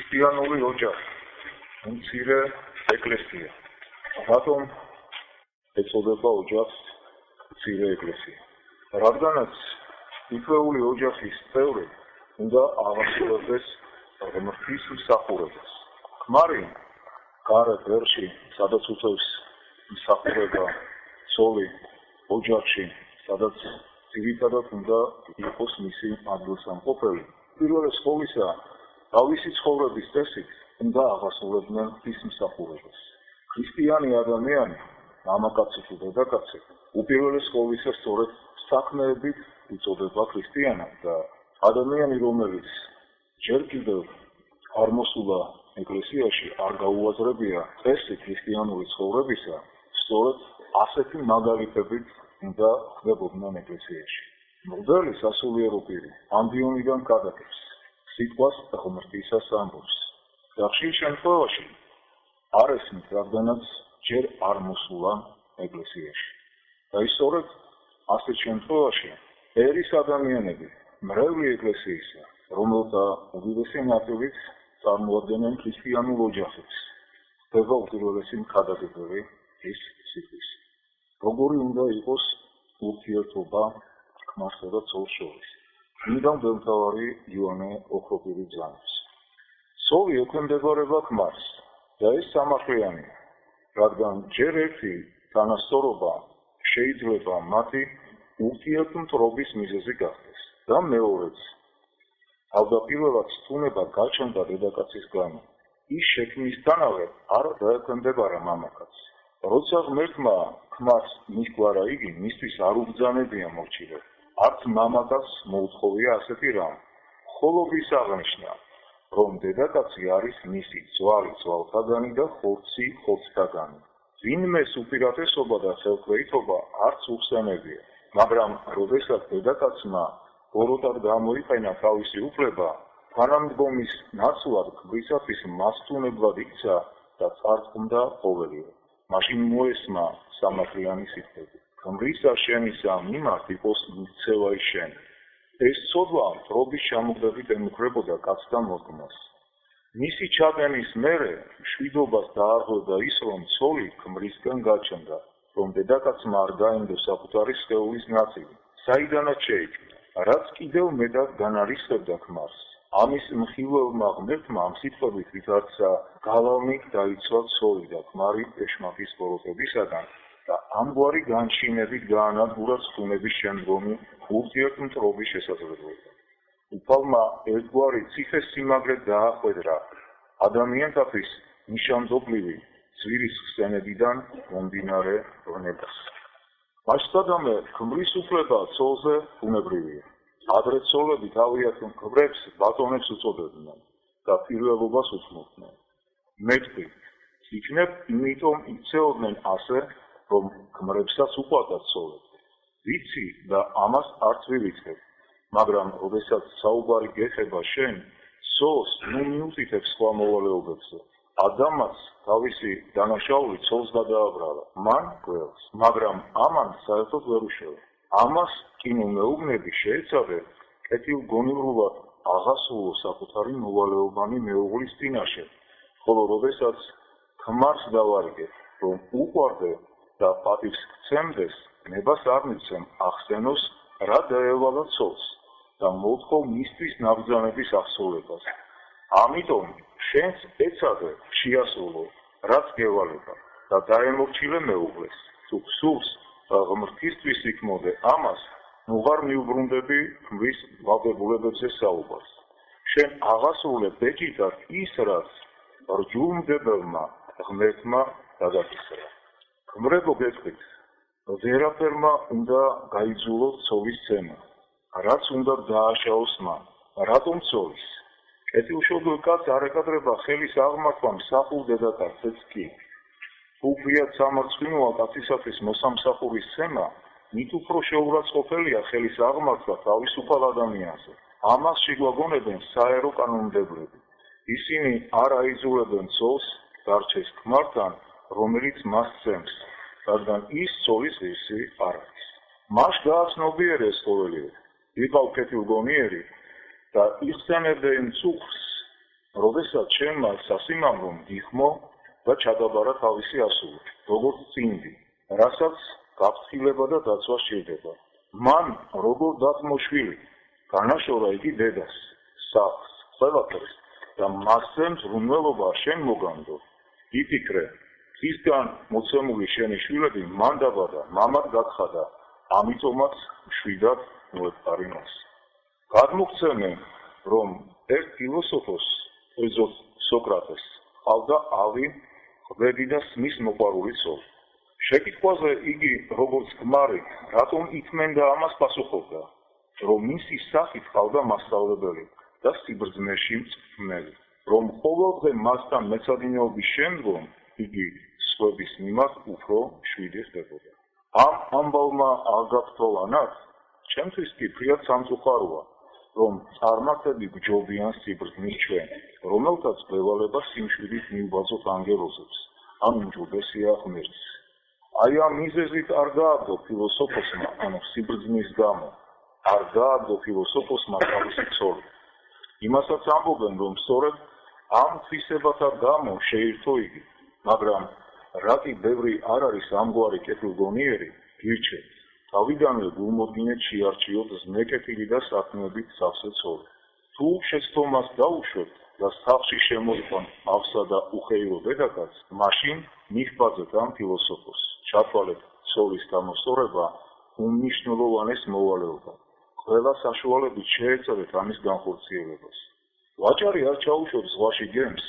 ქრისტიანული ოჯახი, მცირე ეკლესია. რატომ ეწოდება ოჯახს მცირე ეკლესია? რადგანაც იქვეული ოჯახის წევრი უნდა აღასრულებდეს ღმრთის მსახურებას. ქმარი გარეთ ვერში, სადაც უწევს მსახურება, ცოლი ოჯახში, სადაც ძირითადად უნდა იყოს მისი ადგილსამყოფელი. პირველეს ყოვლისა, თავისი ცხოვრების წესით უნდა აღასრულებდნენ ღვთის მსახურებას. ქრისტიანი ადამიანი, მამაკაცი თუ დედაკაცი, უპირველეს ყოვლისა სწორედ საქმეებით იწოდება ქრისტიანად და ადამიანი, რომელიც ჯერ კიდევ არ მოსულა ეკლესიაში, არ გაუაზრებია წესი ქრისტიანული ცხოვრებისა, სწორედ ასეთი მაგალითებით უნდა ხდებოდნენ ეკლესიაში. მღვდელი სასულიერო პირი ამბიონიდან გადაგებს სიტყვას ღმრთისას ამბობს და ხშირ შემთხვევაში არ ესმის, რადგანაც ჯერ არ მოსულა ეკლესიაში. და სწორედ ასეთ შემთხვევაში ერის ადამიანები, მრევლი ეკლესიისა, რომელთა უდიდესი ნაწილიც წარმოადგენენ ქრისტიანულ ოჯახებს, ხდება უპირველესი მხარდაჭერა ის სიტყვის. როგორი უნდა იყოს ურთიერთობა ქმარსა და ცოლს შორის? წმინდა მღვდელმთავარი იოანე ოქროპირი ბრძანებს. ცოლი ექვემდებარება ქმარს და ეს სამართლიანია, რადგან ჯერ ერთი თანასწორობა შეიძლება მათი ურთიერთმოწყობის მიზეზი გახდეს და მეორეც თავდაპირველად სტუნება გაჩნდა დედაკაცის გამო. ის შექმნისთანავე არ დაექვემდებარა მამაკაცს. როცა ღმერთმა ქმარს მისგვარა იგი, მისთვის არ უბრძანებია მორჩილე. არც მამაკაცს მოუთხოვია ასეთი რამ. მხოლოდ ის აღნიშნა, რომ დედაკაცი არის მისი ძვალი ძვალთაგანი და ხორცი ხორცთაგანი. ვინმეს უპირატესობა და ხელქვეითობა არც უხსენებია, მაგრამ როდესაც დედაკაცმა ბოროტად გამოიყენა თავისი უფლება, თანამდგომის ნაცვლად ქმრისათვის მასტუნებლად იქცა და წარწყმდა ყოველივე. მაშინ მოესმა სამართლიანი სიტყვები. ქმრისა შენისა მიმართ იყოს მიქცევა ის შენი. ეს ცოდვა მტრობის ჩამოგდებით ემუქრებოდა კაცთა მოდგმას. მისი ჩადენის მერე მშვიდობას დაარღვევდა ის, რომ ცოლი ქმრისგან გაჩნდა, რომ დედაკაცმა არ გაენდო საკუთარი სხეულის ნაწილი, საიდანაც შეიქმნა, რაც კიდევ მეტად განარისხებდა ქმარს. ამის მხილველმა ღმერთმა ამ სიტყვებით ვითარცა გალავნით დაიცვა ცოლი და ქმარი ეშმაკის ბოროტებისაგან და ამგვარი განშინებით გაანადგურა სტუნების შემდგომი ურთიერთმოწყობის შესაძლებლობა. უფალმა ერთგვარი ციხესიმაგრე დაახვედრა ადამიანთათვის ნიშანდობლივი ძვირის ხსენებიდან მომდინარე ვნებას. მაშტადამე ქმრის უფლება ცოლზე ბუნებრივია. ადრე ცოლები თავიანთ ქმრებს ბატონებს უწოდებდნენ და პირველობას უთმობდნენ. მეტყვი იქნებ იმიტომ იქცეოდნენ ასე, რომ ქმრებსაც უყვარდათ ცოლები. ვიცი და ამას არც ვივიწყებ, მაგრამ როდესაც საუბარი გეხება შენ, ცოლს ნუ მიუთითებ სხვა მოვალეობებზე. ადამაც თავისი დანაშაული ცოლს გადააბრალა, მან ყველს, მაგრამ ამან საერთოდ ვერ უშევა. ამას კინო მეუბნები შეეცადა კეთილგონივრულად აღასრულო საკუთარი მოვალეობანი მეუღლის წინაშე, ხოლო როდესაც ქმარს დავარიგებ, რომ უყვარდე და პატივს გცემდეს, ნებას არ მიცემ ახსენოს, რა დაევალა ცოლს და მოთხოვ მისთვის ნაბრძანების აღსრულებას. ამიტომ შენს ეცადე შეასრულო, რაც გევალება და დაემორჩილე მეუღლეს. თუ გსურს ღმრთისთვის იქმოდე ამას, ნუღარ მიუბრუნდები ქმრის ვალდებულებებზე საუბარს. შენ აღასრულე ბეჭდად ის, რაც რჯულმდებელმა ღმერთმა დაგაკისრა. ქმრებო გეტყვით, ვერაფერმა უნდა გაიძულოს ცოლის ცემა, რაც უნდა დააშაოს მან. რატომ ცოლის? კეთილშობილ კაცს არ ეკადრება ხელის აღმართვა მსახურ დედაკაცს კი. უფრიად სამარცხვინოა კაცისათვის მოსამსახურის ცემა, მით უფრო შეურაცხყოფელია ხელის აღმართვა თავისუფალ ადამიანზე. ამას შეგვაგონებენ საერო კანონმდებლები. ისინი არ აიძულებენ ცოლს დარჩეს ქმართან, რომელიც მას ცემს, რადგან ის ცოლის ღირსი არ არის. მას გააცნობიერეს ყოველივე. იყავ კეთილგონიერი და იხსენებენ წუხს როდესაც ჩემმა სასიმამრომ გიხმო და ჩადაბარა თავისი ასული, როგორც წინდი, რასაც გაფრთხილება და დაცვა სჭირდება. მან როგორ დათმოშვილი, განაშორა იგი დედას, სახლს, ყველაფერს და მასზე მზრუნველობა შენ მოგანდო. იფიქრე, ისგან მოცემული შენი შვილები მან დაბადა, მამად გაგხადა, ამიტომაც მშვიდად მოეპყარი მას. გადმოგცემე, რომ ერთ ფილოსოფოსს, ეზოს სოკრატეს, ყავდა ავი, ღვედი და სმის მოყვარული ცოლი. შეკითხვაზე იგი როგორც ქმარი, რატომ ითმენდა ამას პასუხობდა, რომ მისი სახით ყავდა მასწავლებელი და სიბრძნეში მწვრთნელი, რომ ყოველდღე მასთან მეცადინეობის შემდგომ იგი სხვების მიმართ უფრო შვიდი ხდებოდა. ამ ამბავმა არ გაფრთხილანად, ჩემთვის კი ფრიად სამწუხაროა, რომ წარმართები გჯობიან სიბრძნის ჩვენ, რომელთაც ბევალება სიმშვიდით მიუბაძოთ ანგელოზებს, ან უმჯობესია ღმერთს. აი ამ მიზეზით არ გააგდო ფილოსოფოსმა, ანუ სიბრძნის გამო, არ გააგდო ფილოსოფოსმა თავისი ცოლი. იმასაც ამბობენ, რომ სწორედ ამ თვისებათა გამო შეირთო იგი, მაგრამ რა კი ბევრი არ არის ამგვარი კეთილგონიერი, გირჩევთ, თავიდანვე გულმოდგინედ შეარჩიოთ ზნეკეთილი და საქმეებით სავსე ცოლი. თუ შეცდომას დაუშვებთ და სახლში შემოიყვან ავსა და უხეილო დედაკაც, მაშინ მიჰბაძეთ ამ ფილოსოფოსს. ჩათვალეთ ცოლის გამოსწორება უმნიშვნელოვანეს მოვალეობა. ყველა საშუალებით შეეწევეთ ამის განხორციელებას. ვაჭარი არ ჩაუშვებს ზღვაში გემს,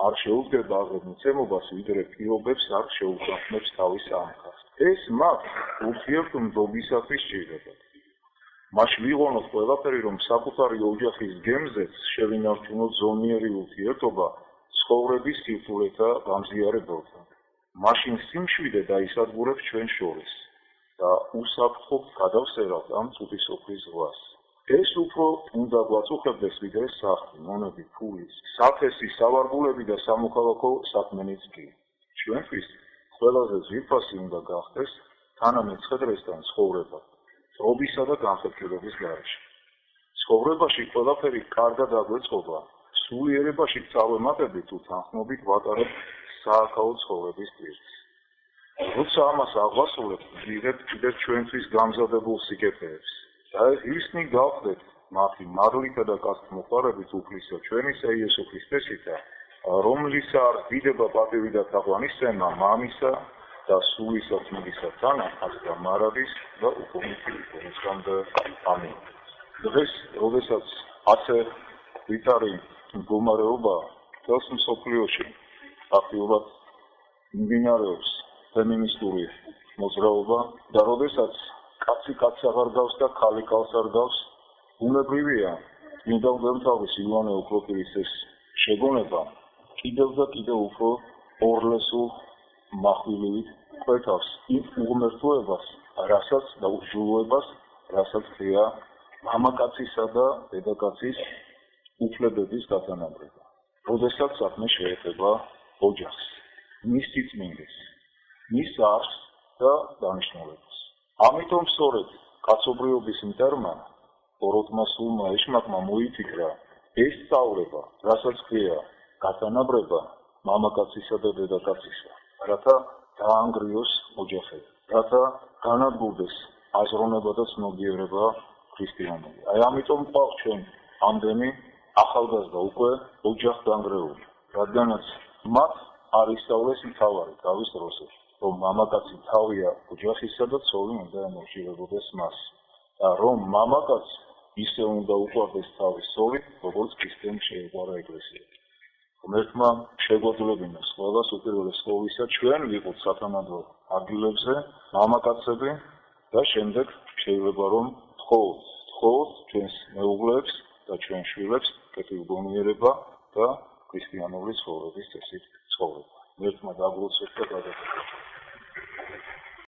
არ შეუდგება აღებ მიცემობას, ვიდრე პირობებს არ შეუხსნებს თავის ამქას. ეს მათ ურთიერთმდობისათვის სჭირდებათ. მას ვიღონოთ ყველაფერი, რომ საკუთარი ოჯახის გემზეც შევინარჩუნოთ ზომიერი ურთიერთობა ცხოვრების სირთულეთა გამზიარებელთან. მაშინ სიმშვიდე დაისადგურებს ჩვენ შორის და უსაფრთხოდ გადავსერავთ ამ წუთი სოფლის ზღვას. ეს უფრო უნდა გვაწუხებდეს, ვიდრე სახლი, მონები, ფული, საფესი, სავარგულები და სამოქალაქო საქმენიც კი. ჩვენთვის ყველაზე ძვირფასი უნდა გახდეს თანამეცხედრესთან ცხოვრება, დრობისა და განხეთქილების გარეშე. ცხოვრებაში ყველაფერი კარგად აგვეწყობა, სულიერებაში წავემატებით თუ თანხმობით ვატარებთ სააქაო ცხოვრების პირს. როცა ამას აღვასრულებთ, ვიღებთ კიდევ ჩვენთვის გამზადებულ სიკეთეებს და ისინი გავხდეთ მათი მადლითა და კაცთმოყვარებით უფლისა ჩვენისა იესო ქრისტესითა, რომლისა რდიდება პატივი და თაყვანისცემა მამისა და სულისა წმინდისა თანახმად და მარადის და უკუნითი იქონისგამდე. ამინ. დღეს, როდესაც ასე ვითარი მდგომარეობა მთელს მსოფლიოში აქტიურად მიმდინარეობს ფემინისტური მოძრაობა და როდესაც კაცი კაცს აღარ გავს და ქალი ქალს არ გავს, ბუნებრივია წმინდა მღვდელმთავრის იოანე ოქროპირის ეს შეგონება კიდევ და კიდევ უფრო ორლესულ מחვილივით ყვეთავს იმ უღმერთოებას, რასაც და უჯულოებას, რასაც ხდება მამაკაცისა და დედაკაცის უფლებების გათანაბრება. როდესაც საქმე შეეხება ოჯახს, მის სიწმინდეს, მის არსს და დანიშნულებას. ამიტომ სწორედ კაცობრიობის მტერმა ოროტმა სულმა ეშმაკმა მოიფიქრა ეს სწავლება, რასაც ხდება გათანაბრება მამაკაცისა და დედაკაცისა, რათა დაანგრიოს ოჯახები, რათა განადგურდეს აზროვნება და ცნობიერება ქრისტიანული. აი ამიტომ ყავს ჩვენ ამდენი ახალგაზრდა უკვე ოჯახდანგრეული, რადგანაც მათ არ ისწავლეს მთავარი თავის დროზე, რომ მამაკაცი თავია ოჯახისა და ცოლი უნდა ემორჩილებოდეს მას და რომ მამაკაც ისე უნდა უყვარდეს თავის ცოლით, როგორც ქრისტემ შეუყვარა ეკლესია. ღმერთმა შეგვაძლევინოს ყველას უპირველეს ყოვლისა ჩვენ ვიყოთ სათანადო ადგილებზე მამაკაცები და შემდეგ შეიძლება რომ თხოვოთ ჩვენს მეუღლეებს და ჩვენ შვილებს კეთილგონიერება და ქრისტიანული ცხოვრების წესით ცხოვრება. ღმერთმა დაგლოცოთ და გადაგაკეთოთ.